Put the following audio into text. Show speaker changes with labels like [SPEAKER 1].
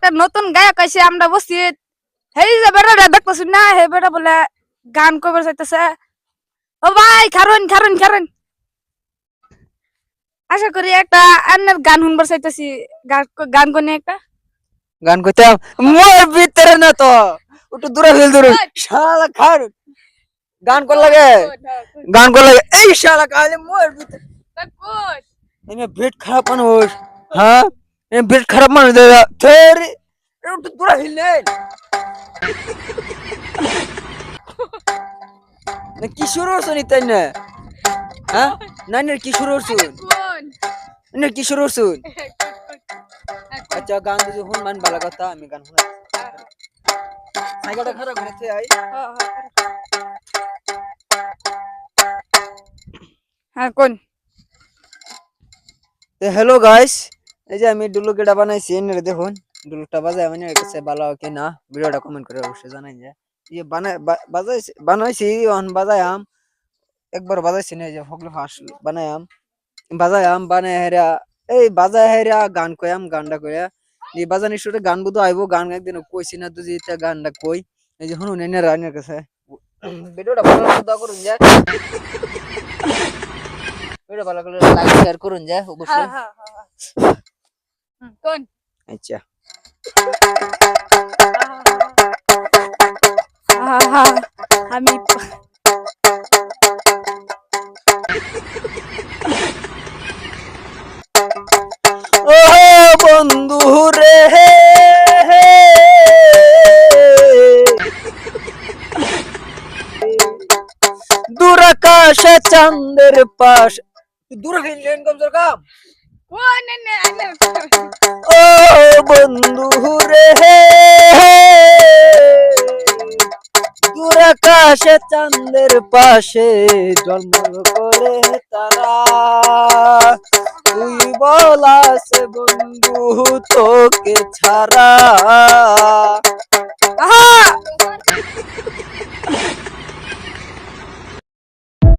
[SPEAKER 1] একটা নতুন গায়ক আইছে আমরা বসছি হেই যে বেটাটা দেখতেছি না হে বেটা বলে গান কইবার চাইতেছে ও ভাই খারুন খারুন খারুন আশা করি একটা আন্নের গান শুনবার চাইতেছি গান কোনে একটা
[SPEAKER 2] গান কইতাম মোর ভিতরে না তো একটু দূরে ফেল দূরে শালা খার গান কর লাগে এই শালা কালে মোর ভিতরে এনে পেট খারাপ মানুষ হ্যাঁ এনে পেট খারাপ মানুষ দেয়া তেরি একটু দূরে ফেললে না কি শুরু হচ্ছে তাই না হ্যাঁ না না কি শুরু হচ্ছে না কি শুরু হচ্ছে আচ্ছা গান যদি হুন মান ভালো কথা আমি গান শুনাই সাইকেলটা খারাপ করেছে আই
[SPEAKER 1] হ্যাঁ কোন
[SPEAKER 2] হ্যালো গাইস এই যে আমি ডুলুকেটা বানাইছি এনে দেখুন ডুলুকটা বাজায় মানে এর কাছে ভালো কি না ভিডিওটা কমেন্ট করে অবশ্যই জানাই যে এই বানাইছি অন বাজায়াম একবার বাজাইছি না যে হগলে ফাঁস বানায়াম বাজায়াম বানায় হেরা এই বাজায় হেরা গান কয়াম গানটা কয়া এই বাজানি শুটে গান বুঝো আইবো গান একদিন কইছি না তুই এটা গানটা কই এই যে শুনুন এনে রানের কাছে ভিডিওটা ভালো লাগলে দোয়া করুন যা ভিডিও ভালো লাগলে লাইক শেয়ার করুন যা অবশ্যই
[SPEAKER 1] কোন
[SPEAKER 2] আচ্ছা
[SPEAKER 1] আমি
[SPEAKER 2] ও বন্ধু রে দূর আকাশে চাঁদের পাশ দূর ফিনলেন কমজোর কাম
[SPEAKER 1] কোন নে
[SPEAKER 2] ও বন্ধু রে দূর আকাশে চাঁদের পাশে জন্ম করে তারা তুই বলাস বন্ধু তোকে ছাড়া